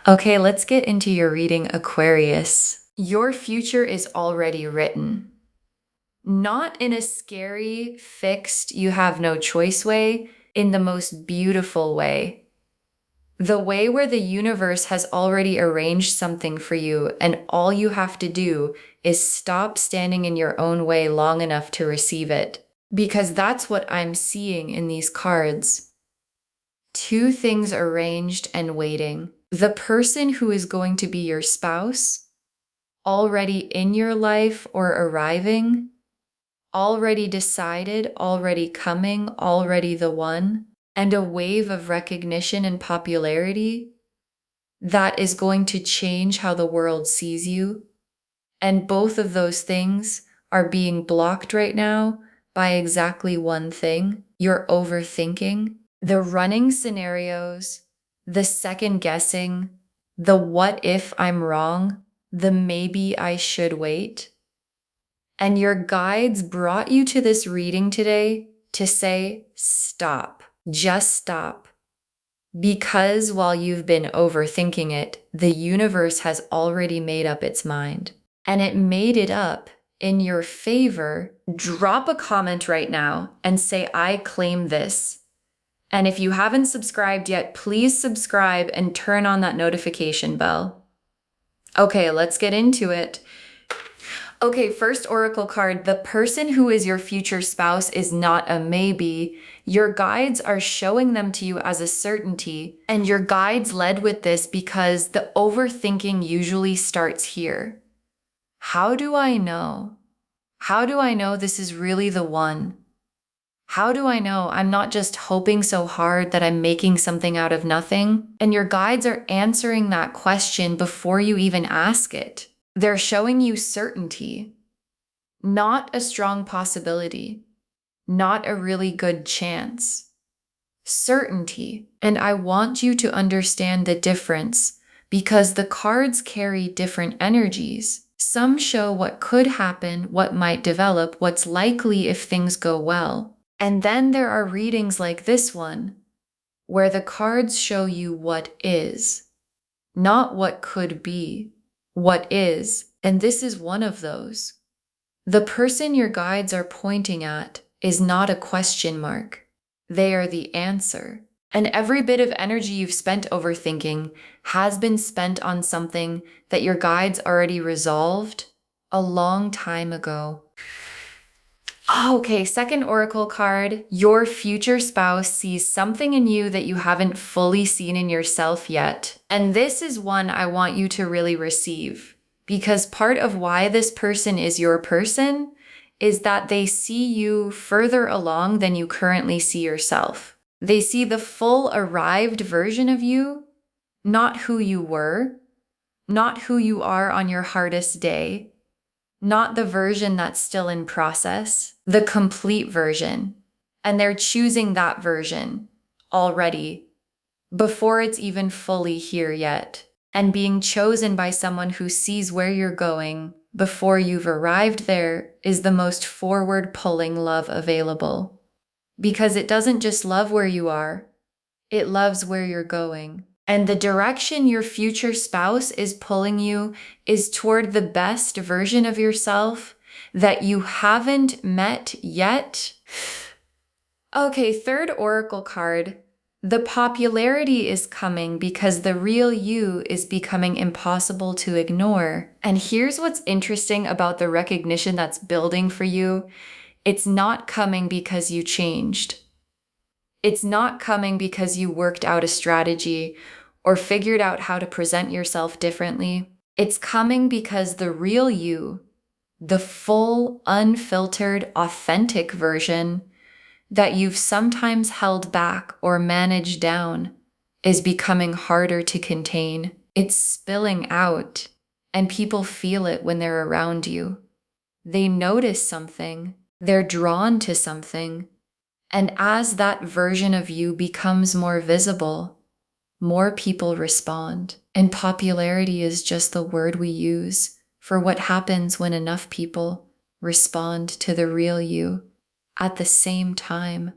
Okay, let's get into your reading, Aquarius. Your future is already written. Not in a scary, fixed, you have no choice way, in the most beautiful way. The way where the universe has already arranged something for you, and all you have to do is stop standing in your own way long enough to receive it. Because that's what I'm seeing in these cards. Two things arranged and waiting. The person who is going to be your spouse, already in your life or arriving, already decided, already coming, already the one, and a wave of recognition and popularity that is going to change how the world sees you. And both of those things are being blocked right now by exactly one thing: your overthinking, the running scenarios, the second guessing, the what if I'm wrong, the maybe I should wait. And your guides brought you to this reading today to say, stop, just stop. Because while you've been overthinking it, the universe has already made up its mind. And it made it up in your favor. Drop a comment right now and say, I claim this. And if you haven't subscribed yet, please subscribe and turn on that notification bell. Okay, let's get into it. Okay, first oracle card. The person who is your future spouse is not a maybe. Your guides are showing them to you as a certainty. And your guides led with this because the overthinking usually starts here. How do I know? How do I know this is really the one? How do I know I'm not just hoping so hard that I'm making something out of nothing? And your guides are answering that question before you even ask it. They're showing you certainty, not a strong possibility, not a really good chance. Certainty. And I want you to understand the difference because the cards carry different energies. Some show what could happen, what might develop, what's likely if things go well. And then there are readings like this one, where the cards show you what is, not what could be, what is. And this is one of those. The person your guides are pointing at is not a question mark. They are the answer. And every bit of energy you've spent overthinking has been spent on something that your guides already resolved a long time ago. Okay, second oracle card. Your future spouse sees something in you that you haven't fully seen in yourself yet. And this is one I want you to really receive, because part of why this person is your person is that they see you further along than you currently see yourself. They see the full arrived version of you, not who you were, not who you are on your hardest day, not the version that's still in process, the complete version. And they're choosing that version already before it's even fully here yet. And being chosen by someone who sees where you're going before you've arrived there is the most forward pulling love available. Because it doesn't just love where you are, it loves where you're going. And the direction your future spouse is pulling you is toward the best version of yourself that you haven't met yet. Okay, third oracle card. The popularity is coming because the real you is becoming impossible to ignore. And here's what's interesting about the recognition that's building for you. It's not coming because you changed. It's not coming because you worked out a strategy or figured out how to present yourself differently. It's coming because the real you, the full, unfiltered, authentic version that you've sometimes held back or managed down, is becoming harder to contain. It's spilling out, and people feel it when they're around you. They notice something, they're drawn to something. And as that version of you becomes more visible, more people respond. And popularity is just the word we use for what happens when enough people respond to the real you at the same time.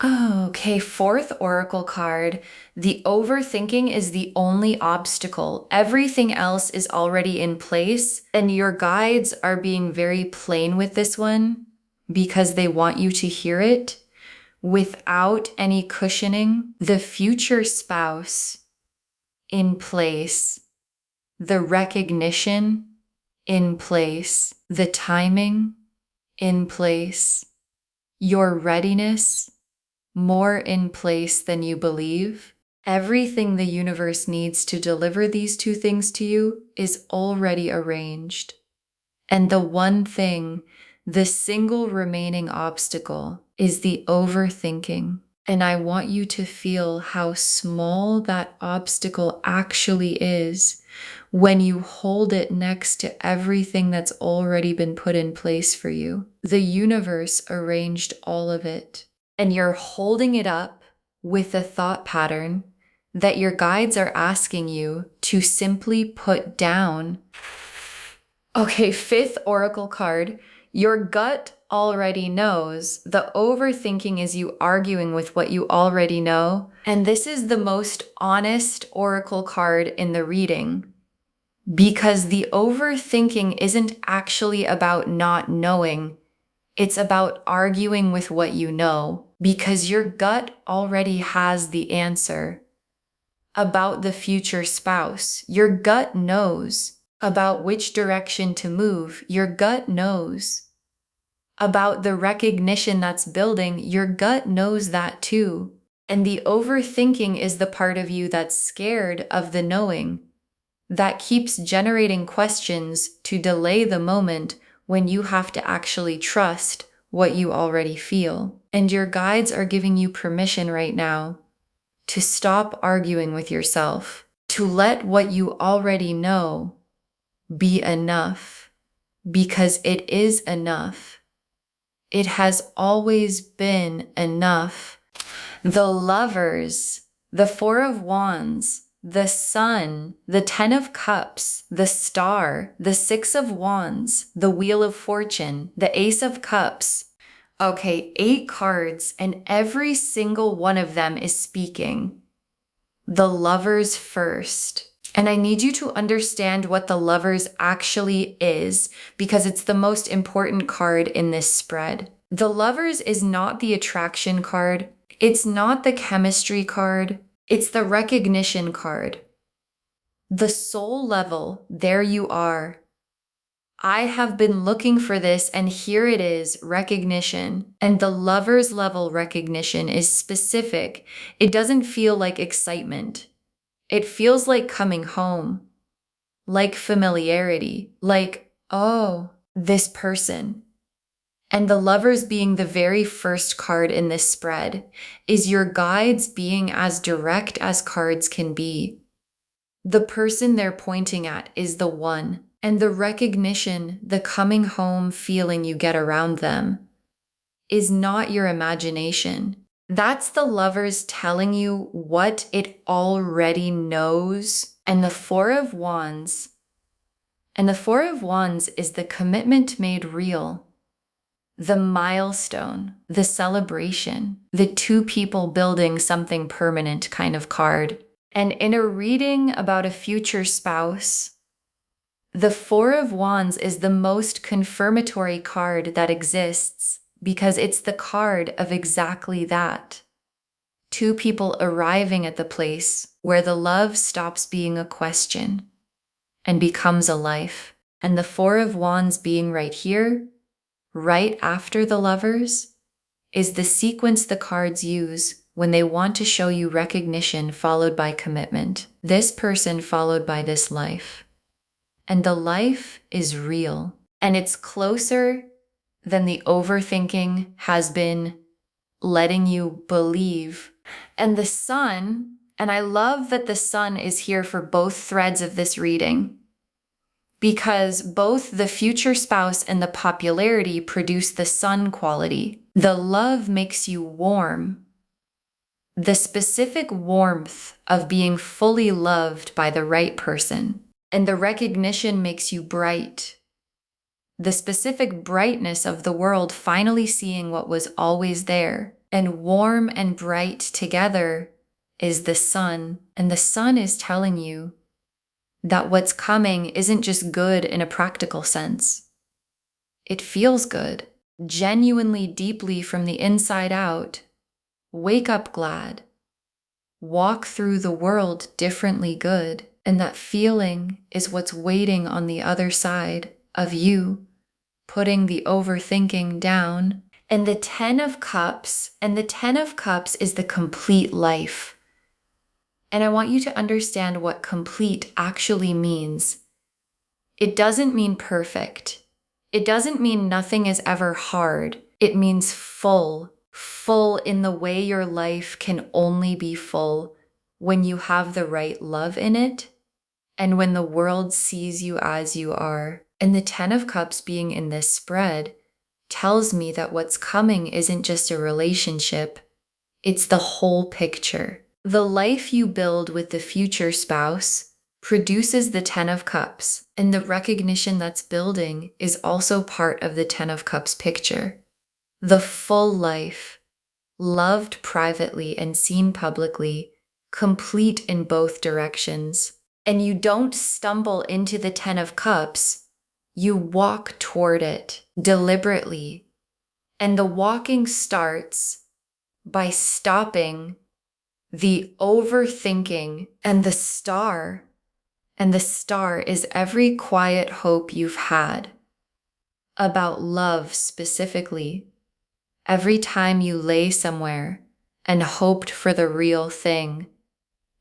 Okay, fourth oracle card. The overthinking is the only obstacle. Everything else is already in place, and your guides are being very plain with this one because they want you to hear it without any cushioning. The future spouse in place, the recognition in place, the timing in place, your readiness more in place than you believe. Everything the universe needs to deliver these two things to you is already arranged. And the one thing, the single remaining obstacle, is the overthinking. And I want you to feel how small that obstacle actually is when you hold it next to everything that's already been put in place for you. The universe arranged all of it. And you're holding it up with a thought pattern that your guides are asking you to simply put down. Okay, fifth oracle card. Your gut already knows. The overthinking is you arguing with what you already know. And this is the most honest oracle card in the reading because the overthinking isn't actually about not knowing. It's about arguing with what you know because your gut already has the answer about the future spouse. Your gut knows about which direction to move. Your gut knows about the recognition that's building. Your gut knows that too. And the overthinking is the part of you that's scared of the knowing, that keeps generating questions to delay the moment when you have to actually trust what you already feel. And your guides are giving you permission right now to stop arguing with yourself, to let what you already know be enough, because it is enough. It has always been enough. The Lovers, the Four of Wands, the Sun, the Ten of Cups, the Star, the Six of Wands, the Wheel of Fortune, the Ace of Cups. Okay, 8 cards, and every single one of them is speaking. The Lovers first. And I need you to understand what the Lovers actually is because it's the most important card in this spread. The Lovers is not the attraction card. It's not the chemistry card. It's the recognition card. The soul level, there you are. I have been looking for this, and here it is, recognition. And the Lovers level recognition is specific. It doesn't feel like excitement. It feels like coming home, like familiarity, like, oh, this person. And the Lovers being the very first card in this spread is your guides being as direct as cards can be. The person they're pointing at is the one, and the recognition, the coming home feeling you get around them is not your imagination. That's the Lovers telling you what it already knows. And the Four of Wands. And the Four of Wands is the commitment made real, the milestone, the celebration, the two people building something permanent kind of card. And in a reading about a future spouse, the Four of Wands is the most confirmatory card that exists because it's the card of exactly that. Two people arriving at the place where the love stops being a question and becomes a life. And the Four of Wands being right here, right after the Lovers, is the sequence the cards use when they want to show you recognition followed by commitment. This person followed by this life. And the life is real. And it's closer than the overthinking has been letting you believe. And the Sun, and I love that the Sun is here for both threads of this reading, because both the future spouse and the popularity produce the Sun quality. The love makes you warm. The specific warmth of being fully loved by the right person. And the recognition makes you bright. The specific brightness of the world finally seeing what was always there. And warm and bright together is the sun. And the sun is telling you that what's coming isn't just good in a practical sense. It feels good, genuinely, deeply from the inside out. Wake up glad. Walk through the world differently good. And that feeling is what's waiting on the other side of you, putting the overthinking down. And the 10 of Cups, is the complete life. And I want you to understand what complete actually means. It doesn't mean perfect. It doesn't mean nothing is ever hard. It means full in the way your life can only be full when you have the right love in it and when the world sees you as you are. And the 10 of Cups being in this spread tells me that what's coming isn't just a relationship, it's the whole picture. The life you build with the future spouse produces the 10 of Cups, and the recognition that's building is also part of the 10 of Cups picture. The full life, loved privately and seen publicly, complete in both directions. And you don't stumble into the 10 of Cups, you walk toward it deliberately. And the walking starts by stopping the overthinking. And the star is every quiet hope you've had about love specifically. Every time you lay somewhere and hoped for the real thing,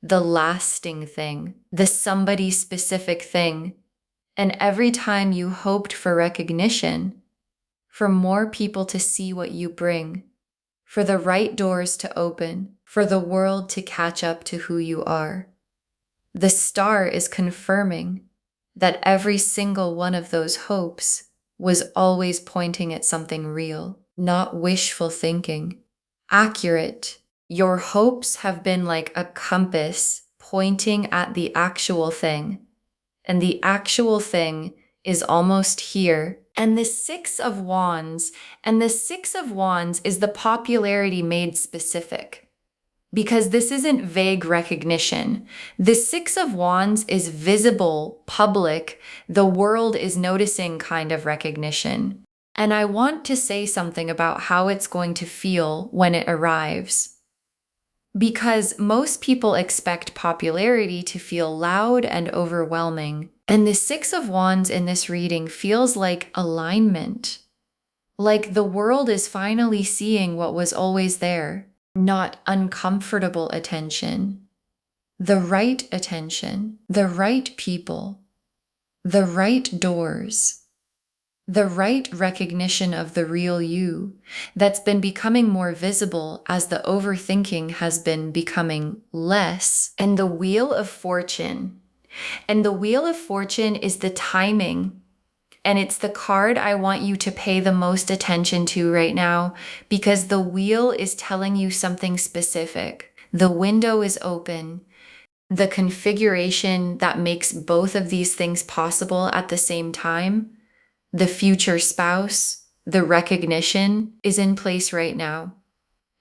the lasting thing, the somebody specific thing, and every time you hoped for recognition, for more people to see what you bring, for the right doors to open, for the world to catch up to who you are. The star is confirming that every single one of those hopes was always pointing at something real, not wishful thinking, accurate. Your hopes have been like a compass pointing at the actual thing, and the actual thing is almost here. And the 6 of Wands, is the popularity made specific, because this isn't vague recognition. The 6 of Wands is visible, public, the world is noticing kind of recognition. And I want to say something about how it's going to feel when it arrives. Because most people expect popularity to feel loud and overwhelming. And the 6 of Wands in this reading feels like alignment. Like the world is finally seeing what was always there. Not uncomfortable attention. The right attention. The right people. The right doors. The right recognition of the real you that's been becoming more visible as the overthinking has been becoming less. And the Wheel of Fortune. And the Wheel of Fortune is the timing. And it's the card I want you to pay the most attention to right now, because the wheel is telling you something specific. The window is open. The configuration that makes both of these things possible at the same time, the future spouse, the recognition is in place right now.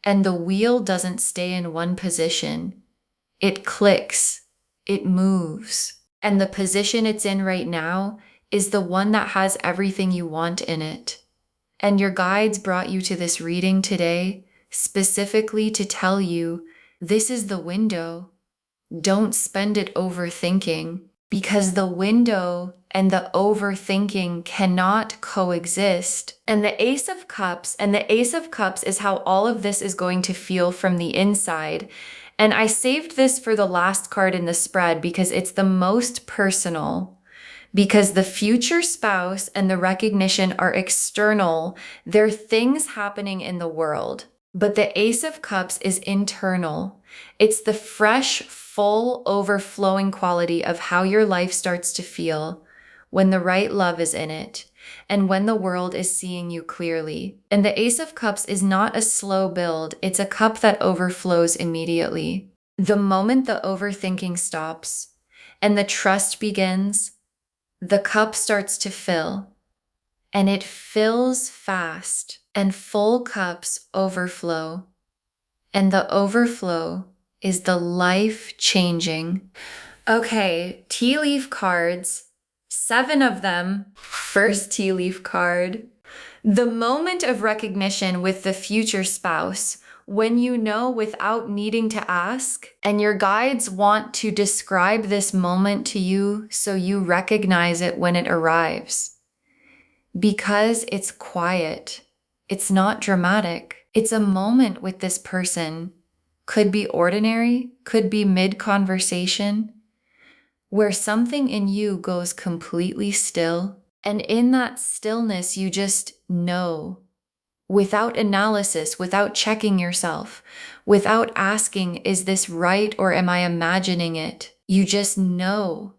And the wheel doesn't stay in one position. It clicks, it moves. And the position it's in right now is the one that has everything you want in it. And your guides brought you to this reading today specifically to tell you this is the window. Don't spend it overthinking, because the window and the overthinking cannot coexist. And the Ace of Cups, is how all of this is going to feel from the inside. And I saved this for the last card in the spread because it's the most personal. Because the future spouse and the recognition are external. They're things happening in the world. But the Ace of Cups is internal. It's the fresh, full, overflowing quality of how your life starts to feel when the right love is in it and when the world is seeing you clearly. And the Ace of Cups is not a slow build. It's a cup that overflows immediately. The moment the overthinking stops and the trust begins, the cup starts to fill, and it fills fast, and full cups overflow. And the overflow is the life-changing. Okay, tea leaf cards, 7 of them. First tea leaf card. The moment of recognition with the future spouse, when you know without needing to ask, and your guides want to describe this moment to you so you recognize it when it arrives. Because it's quiet, it's not dramatic. It's a moment with this person. Could be ordinary, could be mid-conversation, where something in you goes completely still. And in that stillness, you just know, without analysis, without checking yourself, without asking, is this right or am I imagining it? You just know.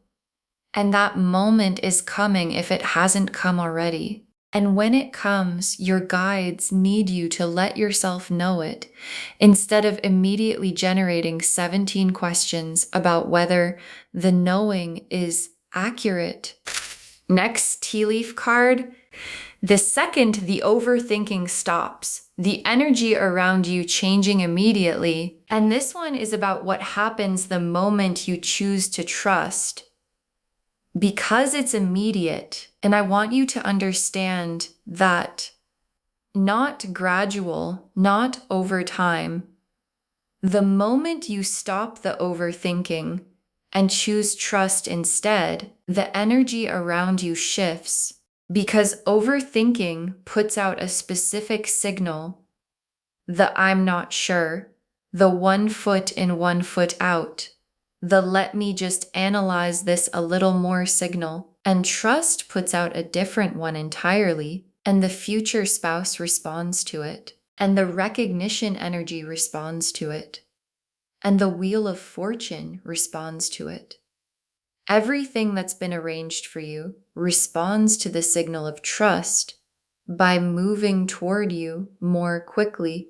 And that moment is coming if it hasn't come already. And when it comes, your guides need you to let yourself know it, instead of immediately generating 17 questions about whether the knowing is accurate. Next tea leaf card. The second the overthinking stops, the energy around you changing immediately. And this one is about what happens the moment you choose to trust. Because it's immediate, and I want you to understand that not gradual, not over time. The moment you stop the overthinking and choose trust instead, the energy around you shifts, because overthinking puts out a specific signal, the I'm not sure, the 1 foot in 1 foot out, the let me just analyze this a little more signal. And trust puts out a different one entirely, and the future spouse responds to it, and the recognition energy responds to it, and the wheel of fortune responds to it. Everything that's been arranged for you responds to the signal of trust by moving toward you more quickly.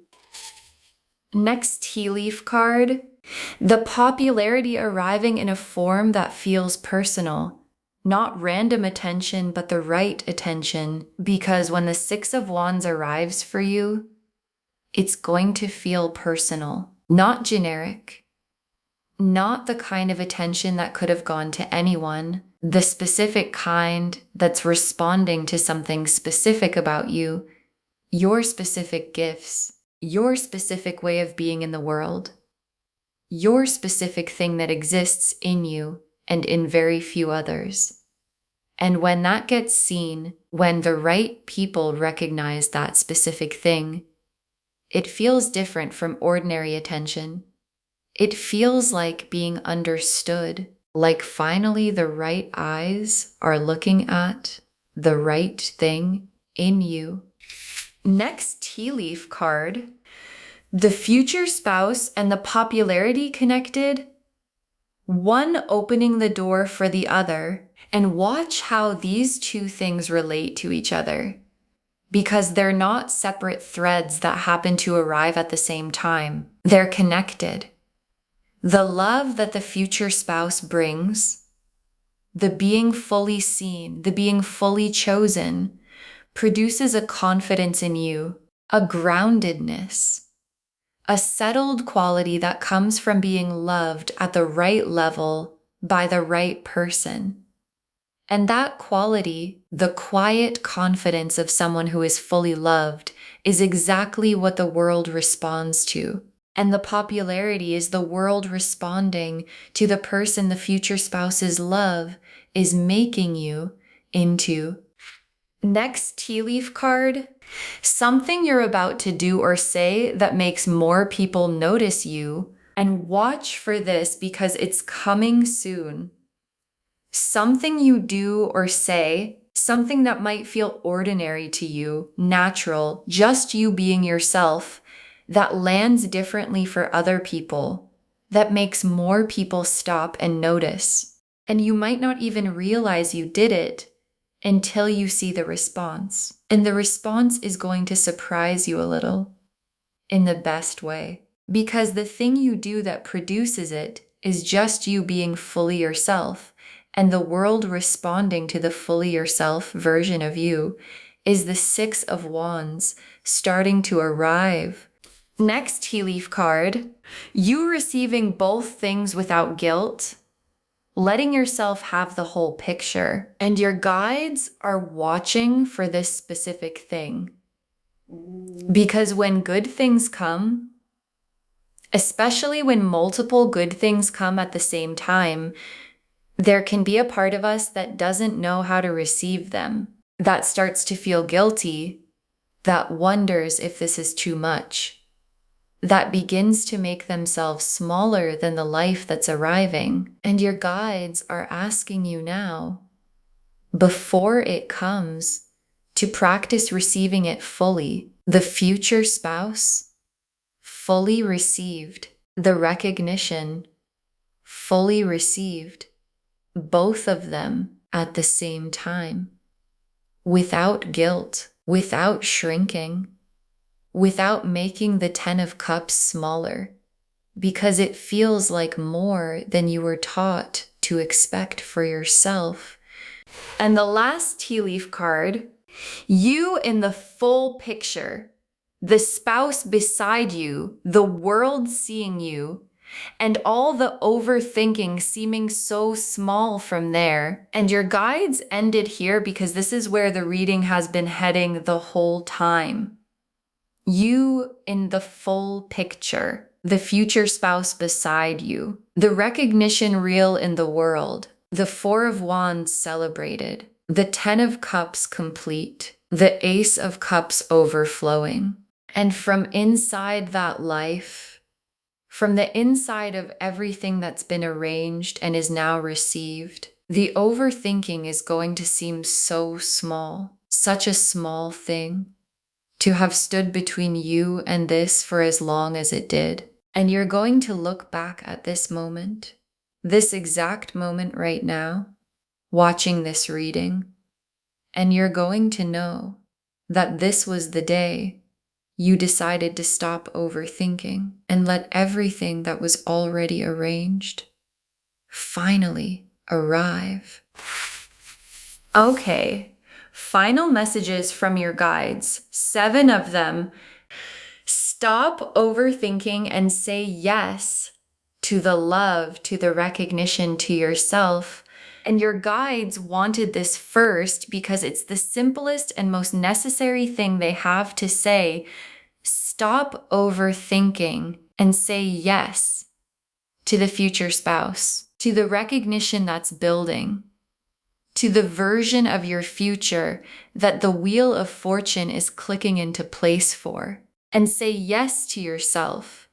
Next tea leaf card. The popularity arriving in a form that feels personal. Not random attention, but the right attention. Because when the 6 of Wands arrives for you, it's going to feel personal, not generic. Not the kind of attention that could have gone to anyone, the specific kind that's responding to something specific about you, your specific gifts, your specific way of being in the world, your specific thing that exists in you and in very few others. And when that gets seen, when the right people recognize that specific thing, it feels different from ordinary attention. It feels like being understood, like finally the right eyes are looking at the right thing in you. Next tea leaf card. The future spouse and the popularity connected, one opening the door for the other, and watch how these 2 things relate to each other, because they're not separate threads that happen to arrive at the same time. They're connected. The love that the future spouse brings, the being fully seen, the being fully chosen, produces a confidence in you, a groundedness, a settled quality that comes from being loved at the right level by the right person. And that quality, the quiet confidence of someone who is fully loved, is exactly what the world responds to. And the popularity is the world responding to the person the future spouse's love is making you into. Next tea leaf card. Something you're about to do or say that makes more people notice you. And watch for this because it's coming soon. Something you do or say, something that might feel ordinary to you, natural, just you being yourself, that lands differently for other people, that makes more people stop and notice. And you might not even realize you did it until you see the response. And the response is going to surprise you a little in the best way. Because the thing you do that produces it is just you being fully yourself. And the world responding to the fully yourself version of you is the 6 of Wands starting to arrive. Next tea leaf card, you receiving both things without guilt, letting yourself have the whole picture. And your guides are watching for this specific thing. Because when good things come, especially when multiple good things come at the same time, there can be a part of us that doesn't know how to receive them, that starts to feel guilty, that wonders if this is too much, that begins to make themselves smaller than the life that's arriving. And your guides are asking you now, before it comes, to practice receiving it fully. The future spouse, fully received. The recognition, fully received. Both of them at the same time. Without guilt, without shrinking, without making the 10 of Cups smaller, because it feels like more than you were taught to expect for yourself. And the last tea leaf card, you in the full picture, the spouse beside you, the world seeing you, and all the overthinking seeming so small from there. And your guides ended here because this is where the reading has been heading the whole time. You in the full picture, the future spouse beside you, the recognition real in the world, the 4 of Wands celebrated, the 10 of Cups complete, the Ace of Cups overflowing. And from inside that life, from the inside of everything that's been arranged and is now received, the overthinking is going to seem so small, such a small thing, to have stood between you and this for as long as it did. And you're going to look back at this moment, this exact moment right now, watching this reading, and you're going to know that this was the day you decided to stop overthinking and let everything that was already arranged finally arrive. Okay, final messages from your guides, 7 of them. Stop overthinking and say yes to the love, to the recognition, to yourself. And your guides wanted this first because it's the simplest and most necessary thing they have to say. Stop overthinking and say yes to the future spouse, to the recognition that's building, to the version of your future that the wheel of fortune is clicking into place for. And say yes to yourself,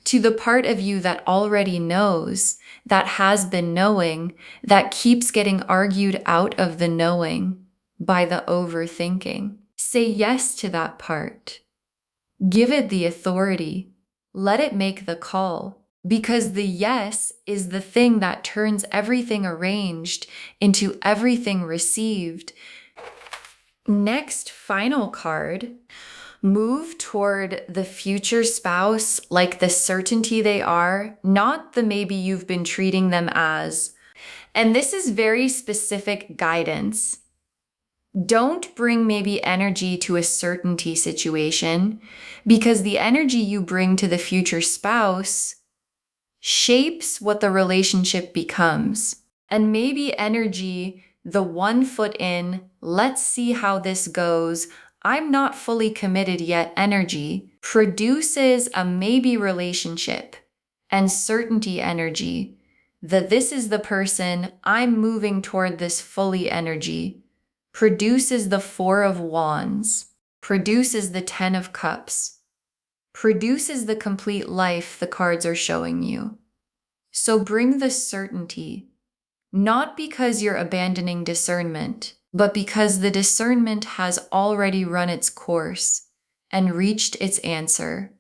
to the part of you that already knows, that has been knowing, that keeps getting argued out of the knowing by the overthinking. Say yes to that part. Give it the authority. Let it make the call, because the yes is the thing that turns everything arranged into everything received. Next, final card. Move toward the future spouse like the certainty they are, not the maybe you've been treating them as. And this is very specific guidance. Don't bring maybe energy to a certainty situation, because the energy you bring to the future spouse shapes what the relationship becomes. And maybe energy, the 1 foot in, let's see how this goes, I'm not fully committed yet energy, produces a maybe relationship, and certainty energy, that this is the person, I'm moving toward this fully energy, produces the 4 of Wands, produces the 10 of Cups, produces the complete life the cards are showing you. So bring the certainty, not because you're abandoning discernment, but because the discernment has already run its course and reached its answer.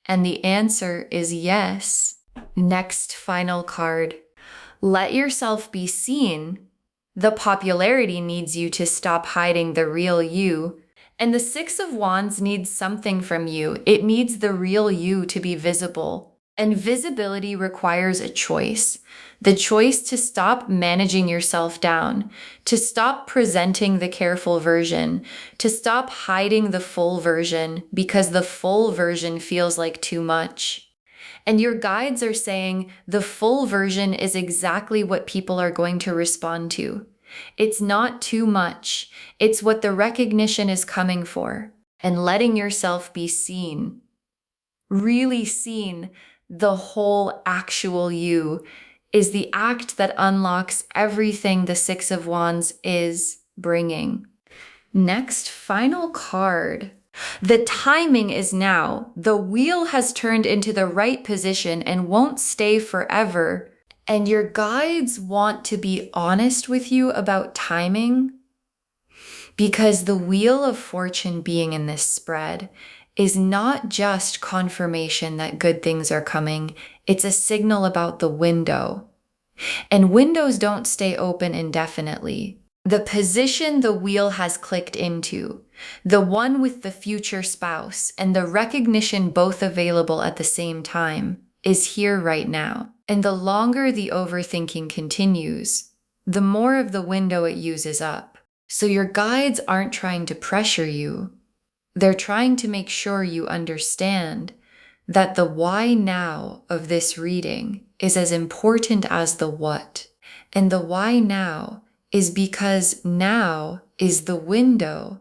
And the answer is yes. Next final card. Let yourself be seen. The popularity needs you to stop hiding the real you. And the 6 of Wands needs something from you. It needs the real you to be visible. And visibility requires a choice. The choice to stop managing yourself down, to stop presenting the careful version, to stop hiding the full version because the full version feels like too much. And your guides are saying the full version is exactly what people are going to respond to. It's not too much. It's what the recognition is coming for. And letting yourself be seen, really seen, the whole actual you, is the act that unlocks everything the Six of Wands is bringing. Next, final card. The timing is now. The wheel has turned into the right position and won't stay forever. And your guides want to be honest with you about timing, because the Wheel of Fortune being in this spread is not just confirmation that good things are coming. It's a signal about the window. And windows don't stay open indefinitely. The position the wheel has clicked into, the one with the future spouse, and the recognition both available at the same time, is here right now. And the longer the overthinking continues, the more of the window it uses up. So your guides aren't trying to pressure you. They're trying to make sure you understand that the why now of this reading is as important as the what. And the why now is because now is the window.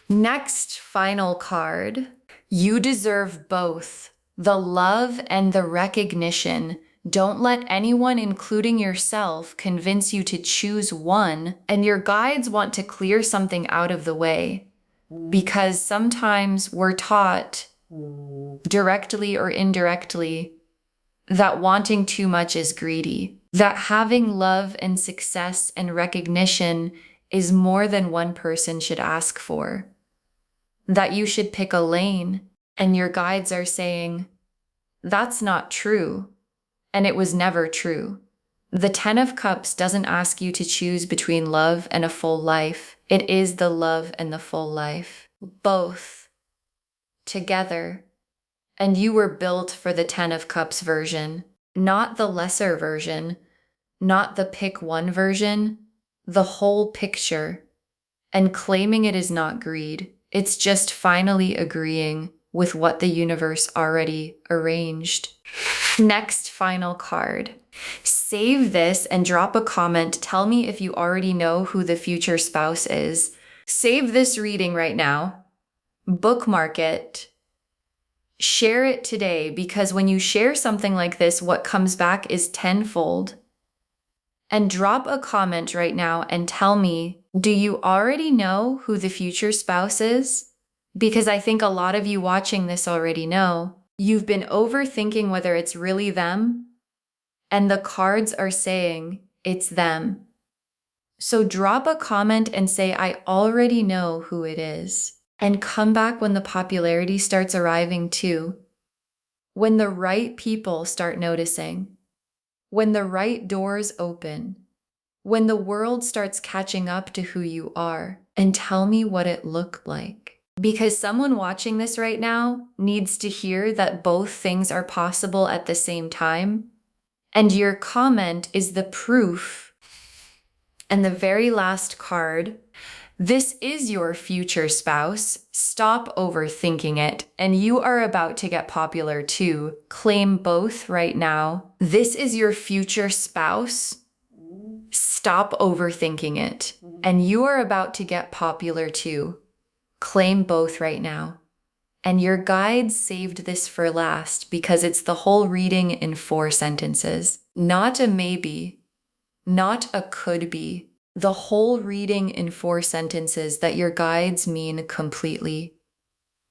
Next, final card. You deserve both the love and the recognition. Don't let anyone, including yourself, convince you to choose one. And your guides want to clear something out of the way, because sometimes we're taught, directly or indirectly, that wanting too much is greedy, that having love and success and recognition is more than one person should ask for, that you should pick a lane. And your guides are saying, that's not true. And it was never true. The Ten of Cups doesn't ask you to choose between love and a full life. It is the love and the full life, both together. And you were built for the Ten of Cups version, not the lesser version, not the pick one version, the whole picture. And claiming it is not greed. It's just finally agreeing with what the universe already arranged. Next, final card. Save this and drop a comment. Tell me if you already know who the future spouse is. Save this reading right now. Bookmark it. Share it today, because when you share something like this, what comes back is tenfold. And drop a comment right now and tell me, do you already know who the future spouse is? Because I think a lot of you watching this already know. You've been overthinking whether it's really them, and the cards are saying it's them. So drop a comment and say, I already know who it is. And come back when the popularity starts arriving too. When the right people start noticing. When the right doors open. When the world starts catching up to who you are. And tell me what it looked like. Because someone watching this right now needs to hear that both things are possible at the same time. And your comment is the proof. And the very last card, this is your future spouse. Stop overthinking it. And you are about to get popular too. Claim both right now. This is your future spouse. Stop overthinking it. And you are about to get popular too. Claim both right now. And your guides saved this for last because it's the whole reading in 4 sentences. Not a maybe, not a could be. The whole reading in 4 sentences that your guides mean completely.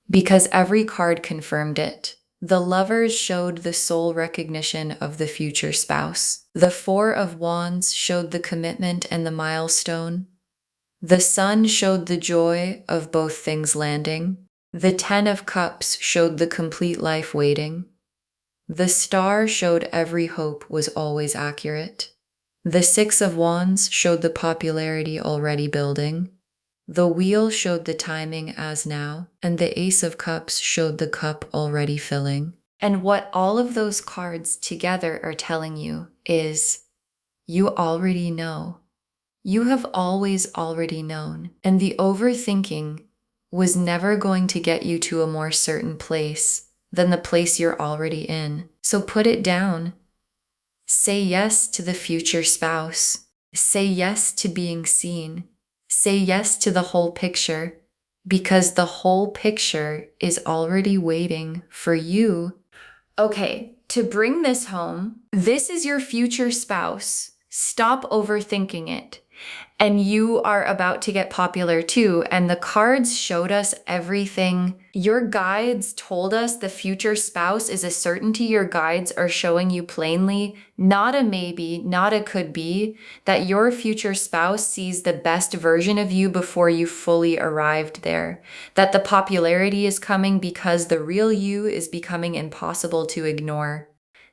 Because every card confirmed it. The Lovers showed the soul recognition of the future spouse. The 4 of Wands showed the commitment and the milestone. The Sun showed the joy of both things landing. The 10 of Cups showed the complete life waiting. The Star showed every hope was always accurate. The 6 of Wands showed the popularity already building. The Wheel showed the timing as now, and the Ace of Cups showed the cup already filling. And what all of those cards together are telling you is you already know. You have always already known. And the overthinking was never going to get you to a more certain place than the place you're already in. So put it down. Say yes to the future spouse. Say yes to being seen. Say yes to the whole picture, because the whole picture is already waiting for you. Okay, to bring this home, this is your future spouse. Stop overthinking it. And you are about to get popular too. And the cards showed us everything. Your guides told us the future spouse is a certainty. Your guides are showing you plainly, not a maybe, not a could be, that your future spouse sees the best version of you before you fully arrived there. That the popularity is coming because the real you is becoming impossible to ignore.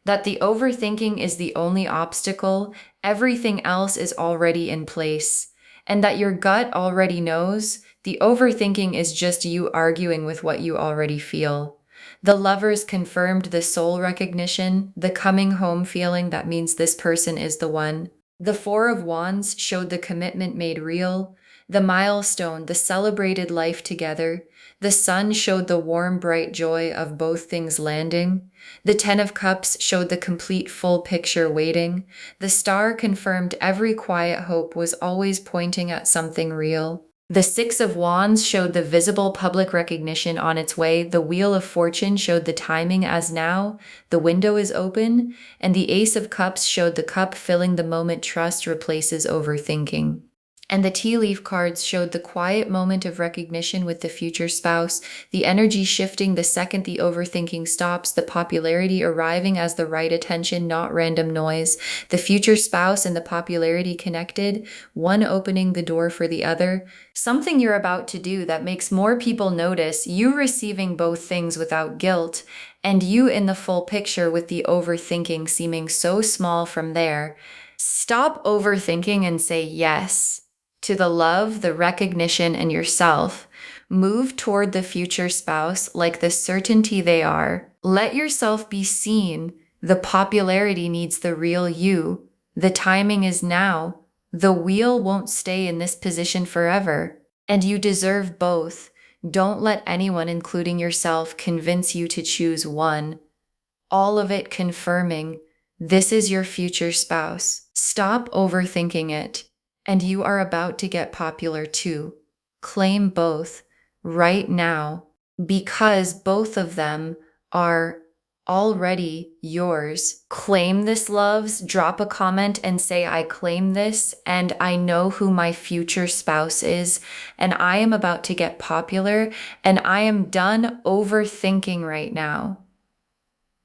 That the overthinking is the only obstacle, everything else is already in place, and that your gut already knows the overthinking is just you arguing with what you already feel. The lovers confirmed the soul recognition, the coming home feeling that means this person is the one. The Four of Wands showed the commitment made real, the milestone, the celebrated life together. The Sun showed the warm, bright joy of both things landing. The Ten of Cups showed the complete full picture waiting. The Star confirmed every quiet hope was always pointing at something real. The Six of Wands showed the visible public recognition on its way. The Wheel of Fortune showed the timing as now. The window is open. And the Ace of Cups showed the cup filling the moment trust replaces overthinking. And the tea leaf cards showed the quiet moment of recognition with the future spouse, the energy shifting the second the overthinking stops, the popularity arriving as the right attention, not random noise, the future spouse and the popularity connected, one opening the door for the other. Something you're about to do that makes more people notice, you receiving both things without guilt, and you in the full picture with the overthinking seeming so small from there. Stop overthinking and say yes to the love, the recognition, and yourself. Move toward the future spouse like the certainty they are. Let yourself be seen. The popularity needs the real you. The timing is now. The wheel won't stay in this position forever. And you deserve both. Don't let anyone, including yourself, convince you to choose one. All of it confirming this is your future spouse. Stop overthinking it. And you are about to get popular too. Claim both right now, because both of them are already yours. Claim this, loves. Drop a comment and say, I claim this, and I know who my future spouse is, and I am about to get popular, and I am done overthinking right now.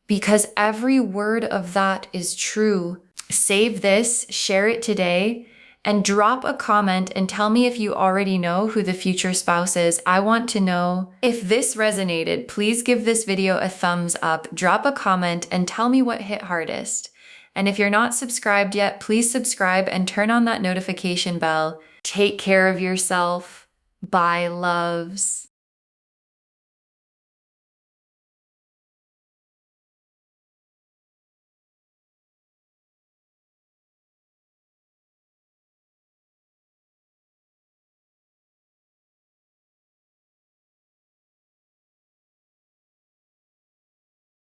Because every word of that is true. Save this, share it today, and drop a comment and tell me if you already know who the future spouse is. I want to know. If this resonated, please give this video a thumbs up, drop a comment, and tell me what hit hardest. And if you're not subscribed yet, please subscribe and turn on that notification bell. Take care of yourself. Bye, loves.